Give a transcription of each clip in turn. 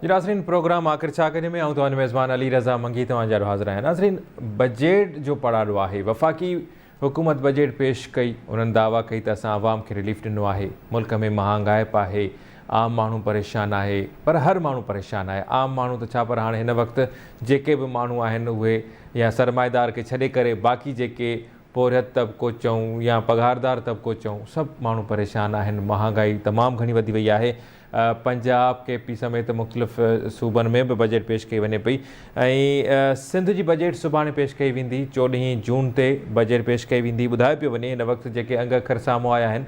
नाज़रीन प्रोग्राम आख़िर छा कजे में तो मेज़बान अली रज़ा मंगी तव्हांजो हाज़िर आहियां। नाज़रीन बजट जो पड़ाड़ो आहे, वफ़ाक़ी हुकूमत बजट पेश कई, उन्हनि दावा कई त असां आवाम खे रिलीफ ॾिनो आहे। मुल्क में महांगाइप आहे, आम माण्हू परेशान आहे, पर हर माण्हू परेशान आहे। आम माण्हू त छा, पर हाणे हिन वक़्तु जेके बि माण्हू आहिनि उहे या सरमाएदार खे छॾे करे बाक़ी जेके पोरियत तबिको चऊं या पघारदार तबिको चऊं, सभु माण्हू परेशान आहिनि। महांगाई तमामु घणी वधी वई आहे। पंजाब केपी समेत मुख़्तलिफ़ सूबनि में बि बजट पेश कई वञे पई ऐं सिंध जी बजट सुभाणे पेश कई वेंदी। 14 जून ते बजट पेश कई वेंदी। ॿुधायो पियो वञे हिन वक़्तु जेके अंग अखर साम्हूं आया आहिनि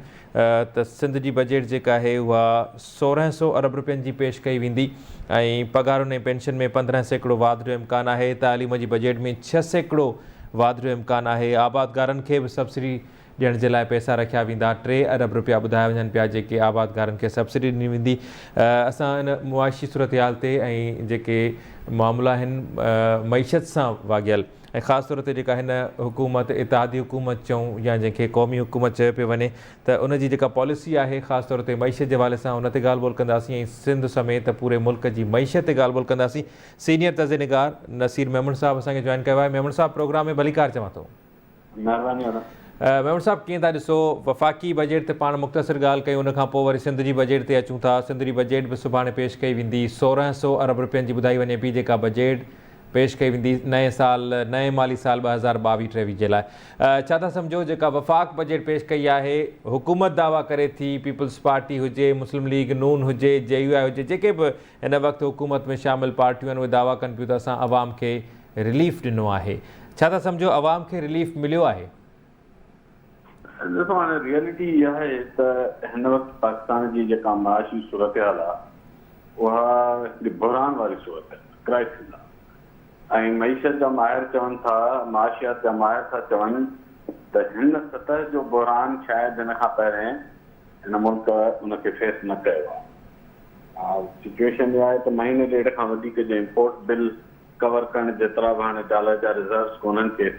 त सिंध जी बजट जेका आहे उहा 1600 अरब रुपयनि जी पेश कई वेंदी ऐं पघारुनि ऐं पेंशन में 15% वाध जो इम्कानु आहे। तालीम जी बजट में 6% वाध जो इम्कानु आहे। आबादगारनि खे बि सब्सिडी ॾियण जे लाइ पैसा रखिया वेंदा। 3 अरब रुपया ॿुधाया वञनि पिया जेके आबादगारनि खे सब्सिडी ॾिनी वेंदी। असां इन मुआशी सूरत हाल ते ऐं जेके मामला आहिनि मईशत सां वाॻियल ऐं ख़ासि तौर ते जेका हिन हुकूमत इतिहादी हुकूमत चऊं या जंहिंखे क़ौमी हुकूमत चयो पियो वञे, त उनजी जेका पॉलिसी आहे ख़ासि तौर ते मईशत जे हवाले सां उन ते ॻाल्हि ॿोल कंदासीं ऐं सिंध समेत पूरे मुल्क जी मईशत ते ॻाल्हि ॿोल कंदासीं। सीनियर तज़निगार नसीर मेमन साहब असांखे जॉइन कयो आहे। मेमन साहब प्रोग्राम में भलीकार चवां थो। मेमन साहब कीअं था ॾिसो वफ़ाक़ी बजट ते पाण मुख़्तसिर ॻाल्हि कयूं, उनखां पोइ वरी सिंध जी बजट ते अचूं था। सिंध जी बजट बि सुभाणे पेश कई वेंदी। 1600 अरब रुपयनि जी ॿुधाई वञे पई जेका बजट पेश कई वेंदी नए माली साल 2022-23 जे लाइ। छा था सम्झो जेका वफ़ाक़ बजट पेश कई आहे, हुकूमत दावा करे थी, पीपल्स पार्टी हुजे, मुस्लिम लीग नून हुजे, JUI हुजे, जेके बि हिन वक़्तु हुकूमत में शामिल पार्टियूं आहिनि उहे दावा कनि पियूं त असां आवाम खे रिलीफ ॾिनो आहे। छा था सम्झो आवाम खे रिलीफ मिलियो आहे? ॾिसो हाणे रियलिटी इहा आहे त हिन वक़्तु पाकिस्तान जी जेका माशी सूरत हाल आहे उहा हिकिड़ी बहरान वारी सूरत आहे, क्राइसिस आहे। ऐं मईशत जा माहिर चवनि था, माशियात जा माहिर था चवनि त हिन सतह जो बहरान शायदि हिन खां पहिरें हिन मुल्क उनखे फेस न कयो आहे। सिचुएशन इहा आहे त महीने ॾेढ खां वधीक जो इम्पोर्ट बिल कवर करण जेतिरा बि हाणे डॉलर जा रिज़र्व्स कोन्हनि के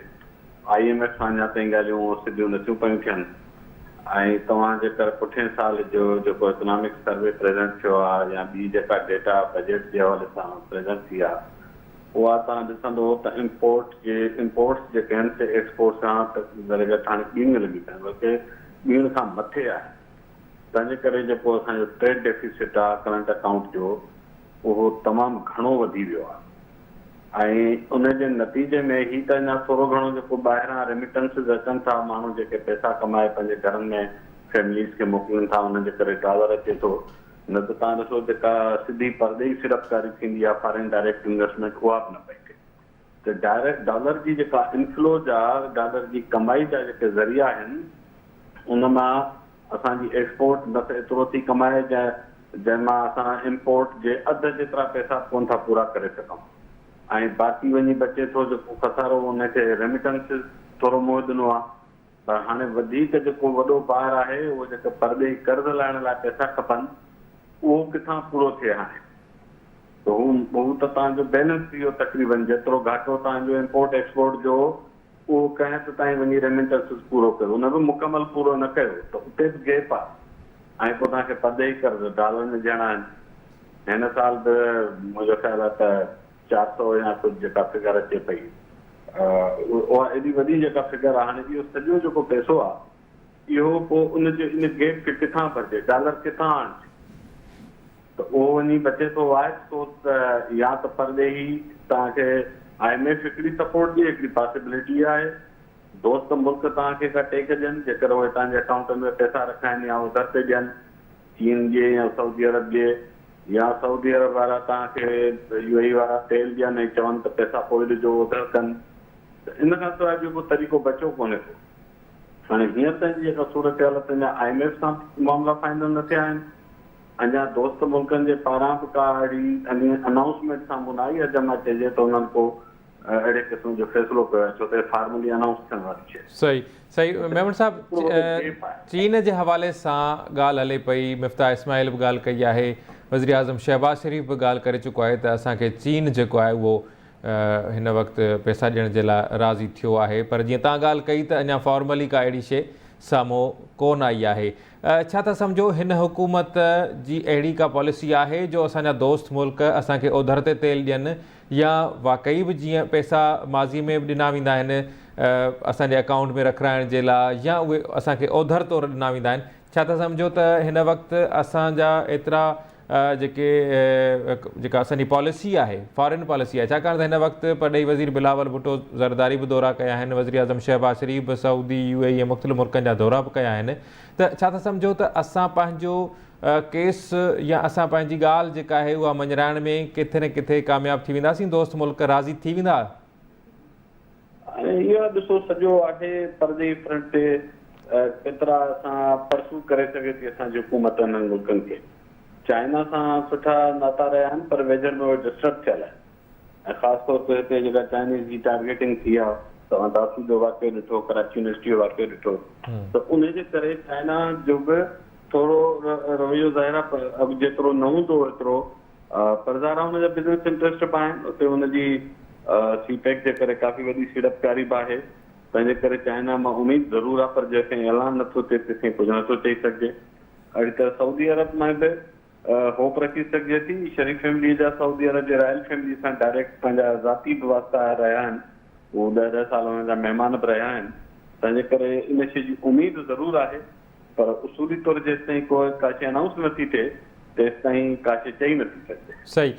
IMF सां अञा ताईं ॻाल्हियूं सिधियूं नथियूं पियूं थियनि। ऐं तव्हां जेकर पुठिएं साल जो जेको इकोनॉमिक सर्वे प्रेज़ेंट थियो आहे या ॿी जेका डेटा बजट जे हवाले सां प्रेज़ेंट थी आहे, उहा तव्हां ॾिसंदो त इम्पोर्ट्स जेके आहिनि से एक्सपोर्ट्स सां त हाणे ॿीण लॻी पिया आहिनि, बल्कि ॿीण खां मथे आहे। तंहिंजे करे जेको असांजो ट्रेड डेफिसिट आहे करंट अकाउंट जो, उहो तमामु घणो वधी वियो आहे। ऐं उनजे नतीजे में ही त अञा थोरो घणो जेको ॿाहिरां रेमिटेंसिस अचनि था, माण्हू जेके पैसा कमाए पंहिंजे घरनि में फैमिलीज़ खे मोकिलनि था, उन्हनि जे करे डॉलर अचे थो। न त तव्हां ॾिसो जेका सिधी परदेही सिड़पकारी थींदी आहे, फॉरेन डायरेक्ट इन्वेस्टमेंट, उहा बि न पई थिए। त डायरेक्ट डॉलर जी जेका इनफ्लो जा, डॉलर जी कमाई जा जेके ज़रिया आहिनि, उन मां असांजी एक्सपोर्ट न त एतिरो थी कमाए जंहिंमां असां इम्पोर्ट जे अधु जेतिरा पैसा कोन था पूरा करे सघूं। ऐं बाक़ी वञी बचे थो जेको खसारो, उनखे रेमिटेंसिस थोरो मोह ॾिनो आहे। पर हाणे वधीक जेको वॾो ॿार आहे, उहो जेके परदेही कर्ज़ लाइण लाइ पैसा खपनि, उहो किथां पूरो थिए हाणे। त हू त तव्हांजो बैलेंस थी वियो तक़रीबन। जेतिरो घाटो तव्हांजो इम्पोर्ट एक्सपोर्ट जो, उहो कंहिं हद ताईं वञी रेमिटेंसिस पूरो कयो, उन बि मुकमल पूरो न कयो, त उते बि गैप आहे। ऐं पोइ तव्हांखे परदेही कर्ज़ डॉलर में ॾियणा आहिनि। हिन साल बि मुंहिंजो ख़्यालु आहे त 400 या कुझु जेका फिगर अचे पई, उहा एॾी वॾी जेका फिगर आहे। हाणे इहो सॼो जेको पैसो आहे, इहो पोइ इन गैप खे किथां भरिजे, डॉलर किथां आणिजे? त उहो वञी बचे थो आहे थो त या त परदेही तव्हांखे IMF हिकिड़ी सपोर्ट ॾिए, हिकिड़ी पॉसिबिलिटी आहे। दोस्त मुल्क तव्हांखे का टेक ॾियनि, जेकर उहे तव्हांजे अकाउंट में पैसा रखाइनि या उधर ते ॾियनि, चीन जे या सऊदी अरब जे, या सऊदी अरब वारा तव्हांखे UAE वारा तेल ॾियनि ऐं चवनि त पैसा पोइ ॾिजो, उधर कनि। त इन खां सवाइ ॿियो तरीक़ो बचियो कोन्हे को। हाणे हींअर ताईं जेका सूरत हाल अञा IMF सां मामला फाइनल न थिया आहिनि। अञा दोस्त मुल्कनि जे पारां बि का अहिड़ी अनाउंसमेंट साम्हूं न आई आहे जंहिंमां चइजे त उन्हनि को अहिड़े क़िस्म जो फ़ैसिलो कयो आहे, छो त फॉर्मली अनाउंस थियण वारी शइ। सही मेमन साहब, चीन जे हवाले सां ॻाल्हि हले पई, मिफ्ता इस्माइल बि ॻाल्हि कई आहे, वज़ीर आज़म शहबाज शरीफ़ बि ॻाल्हि करे चुको आहे त असांखे चीन जेको आहे उहो हिन वक़्तु पैसा ॾियण जे लाइ राज़ी थियो आहे। पर जीअं तव्हां ॻाल्हि कई त अञा फॉर्मली का अहिड़ी शइ साम्हूं कोन आई आहे। छा था सम्झो हिन हुकूमत जी अहिड़ी का पॉलिसी आहे जो असांजा दोस्त मुल्क असांखे ओधर ते तेल ॾियनि या वाक़ई बि जीअं पैसा माज़ी में बि ॾिना वेंदा आहिनि असांजे अकाउंट में रखाइण जे लाइ या उहे असांखे ओधर तौरु ॾिना वेंदा आहिनि? छा था सम्झो त हिन वक़्तु असांजा एतिरा जेका असांजी पॉलिसी आहे फॉरेन पॉलिसी आहे, छाकाणि त हिन वक़्तु परॾेही वज़ीर बिलावल भुट्टो ज़रदारी बि दौरा कया आहिनि, वज़ीर आज़म शहबाज़ शरीफ़ बि सऊदी UAE मुख़्तलिफ़ मुल्कनि जा दौरा बि कया आहिनि, त छा था सम्झो त असां पंहिंजो केस या असां पंहिंजी ॻाल्हि जेका आहे उहा मञराइण में किथे न किथे कामयाबु थी वेंदासीं? दोस्त मुल्क राज़ी थी वेंदा? इहो ॾिसो सॼो आहे परदेही फ्रंट ते केतिरा असां परसू करे सघे थी असांजी हुकूमत हिननि मुल्कनि खे। चाइना सां सुठा नाता रहिया आहिनि पर वेझर में उहो डिस्टर्ब थियल आहे ऐं ख़ासि तौर ते हिते जेका चाइनीज़ जी टारगेटिंग थी आहे, तव्हां दासी जो वाक़ियो ॾिठो, कराची यूनिवर्सिटी जो वाक़ियो ॾिठो, त उनजे करे चाइना जो बि थोरो रवैयो ज़ाहिर जेतिरो न हूंदो एतिरो पर ज़ाहिर हुनजा बिज़नेस इंट्रस्ट बि आहिनि, उते हुनजी CPEC जे करे काफ़ी वॾी सीड़पकारी बि आहे। तंहिंजे करे चाइना मां उमेद ज़रूरु आहे पर जेसिताईं ऐलान नथो थिए तेसिताईं कुझु नथो चई सघिजे। अहिड़ी तरह सऊदी अरब में बि होप रखी सघिजे थी। शरीफ़ फैमिली जा सऊदी अरब जे रॉयल फैमिली सां डायरेक्ट पंहिंजा ज़ाती बि वास्ता रहिया आहिनि, उहो 10-10 साल हुन जा महिमान बि रहिया आहिनि। तंहिंजे करे इन शइ जी उमेद ज़रूरु आहे पर उसूली तौरु जेसिताईं का शइ अनाउंस नथी थिए तेसिताईं का शइ चई नथी सघिजे। सही।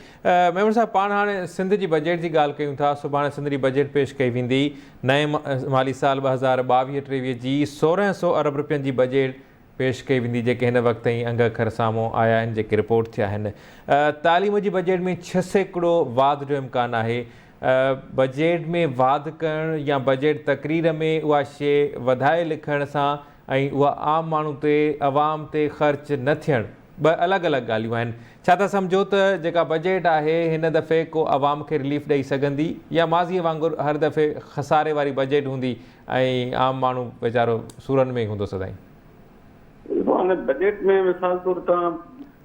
मेमन साहब, पाण हाणे सिंध जी बजट जी ॻाल्हि कयूं था। सुभाणे सिंध जी बजट पेश कई वेंदी। नए माली साल 2022-23 जी 1600 अरब रुपयनि जी बजट पेश कई वेंदी, जेके हिन वक़्त ताईं अंग अखर साम्हूं आया आहिनि, जेके रिपोर्ट थिया आहिनि। तालीम जी बजट में 600 वाध जो इम्कान आहे। बजट में वाध करणु या बजट तक़रीर में उहा शइ वधाए लिखण सां ऐं उहा आम माण्हू ते अवाम ते ख़र्च न थियणु ॿ अलॻि अलॻि ॻाल्हियूं आहिनि। छा था सम्झो त जेका बजट आहे हिन दफ़े को अवाम खे रिलीफ ॾेई सघंदी या माज़ीअ वांगुरु हर दफ़े खसारे वारी बजट हूंदी ऐं आम माण्हू वीचारो सूरनि में ई हूंदो सदाईं? हाणे बजट में मिसाल तौरु तव्हां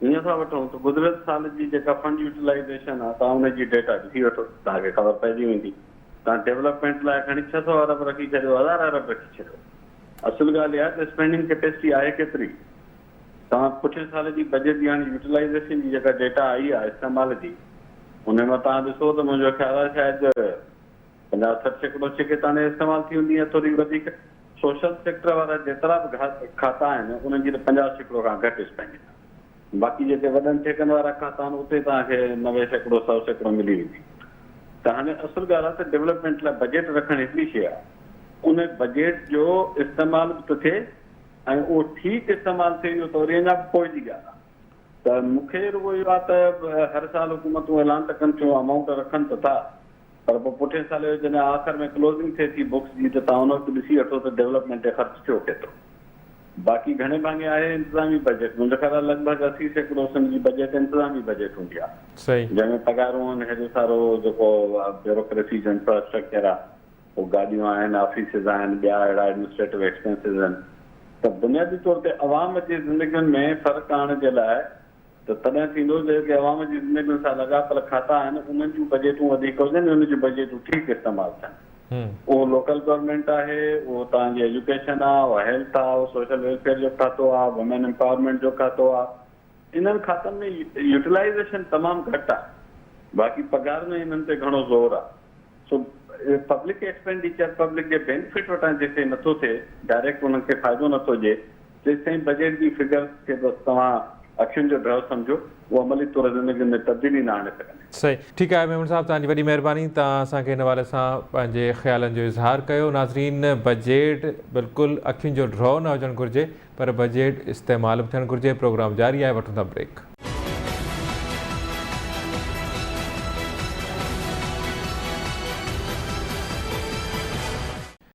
हीअं था वठूं त गुज़िरियल साल जी जेका फंड यूटिलाइज़ेशन आहे तव्हां हुनजी डेटा ॾिसी वठो, तव्हांखे ख़बर पइजी वेंदी। तव्हां डेवलपमेंट लाइ खणी 600 अरब रखी छॾियो, 1000 अरब रखी छॾियो, असुल ॻाल्हि इहा त स्पेंडिंग कैपेसिटी आहे केतिरी। तव्हां पुठिएं साल जी बजट जी हाणे यूटिलाइज़ेशन जी जेका डेटा आई आहे इस्तेमाल जी, हुन में तव्हां ॾिसो त मुंहिंजो ख़्यालु आहे शायदि 50-60% शिकिताने इस्तेमालु थी हूंदी या थोरी वधीक। सोशल सेक्टर वारा जेतिरा बि खाता आहिनि उन्हनि जी त 50% खां घटि स्पेंडिंग आहे। बाक़ी जेके वॾनि ठेकनि वारा खाता आहिनि उते तव्हांखे 90% 100% मिली वेंदी। त हाणे असुल ॻाल्हि आहे त डेवलपमेंट लाइ बजट रखणु हिकिड़ी शइ आहे, उन बजट जो इस्तेमालु बि थो थिए ऐं उहो ठीकु इस्तेमालु थिए इहो त वरी अञा पोइ जी ॻाल्हि आहे। त मूंखे रुॻो इहो आहे त हर साल हुकूमतूं ऐलान त कनि थियूं, अमाउंट रखनि त था, पर पोइ पुठिएं साल जो जॾहिं आख़िर में क्लोज़िंग थिए थी बुक्स जी त तव्हां उन वक़्तु ॾिसी वठो त डेवलपमेंट ते ख़र्चु थियो केतिरो। बाक़ी घणे भाङे आहे इंतिज़ामी बजट। मुंहिंजो ख़्यालु आहे लॻभॻि 80% जी बजट इंतिज़ामी बजट हूंदी आहे, जंहिंमें पघारूं आहिनि, हेॾो सारो जेको ब्यूरोक्रेसी जो इंफ्रास्ट्रक्चर आहे, पोइ गाॾियूं आहिनि, ऑफिसिस आहिनि, ॿिया अहिड़ा एडमिनिस्ट्रेटिव एक्सपेंसिस आहिनि। त बुनियादी तौर ते अवाम जी ज़िंदगियुनि में फ़र्क़ु आणण जे लाइ त तॾहिं थींदो जेके अवाम जी ज़िंदगियुनि सां लॻापियल खाता आहिनि उन्हनि जूं बजटूं वधीक हुजनि, उन जूं बजटूं ठीकु इस्तेमालु थियनि। उहो लोकल गवर्नमेंट आहे, उहो तव्हांजी एजुकेशन आहे, उहो हेल्थ आहे, उहो सोशल वेलफेयर जो खातो आहे, वुमेन एम्पावरमेंट जो खातो आहे। इन्हनि खातनि में यूटिलाइज़ेशन तमामु घटि आहे, बाक़ी पघार में इन्हनि ते घणो ज़ोर आहे। सो पब्लिक एक्सपेंडिचर पब्लिक जे बेनिफिट वटां जेसिताईं नथो थिए, डायरेक्ट उन्हनि खे फ़ाइदो नथो ॾिए, तेसिताईं बजट जी फिगर खे बसि तव्हां अखियुनि जो ड्रव सम्झो, उहो अमली तौर ज़िंदगी में तब्दीली न आणे सघंदी। सही, ठीकु आहे मेमन साहब, तव्हांजी वॾी महिरबानी। तव्हां असांखे हिन हवाले सां पंहिंजे ख़्यालनि जो इज़हार कयो। नाज़रीन, बजट बिल्कुलु अखियुनि जो ड्रव न हुजणु घुरिजे पर बजट इस्तेमालु बि थियणु घुरिजे। प्रोग्राम जारी आहे, वठूं था ब्रेक।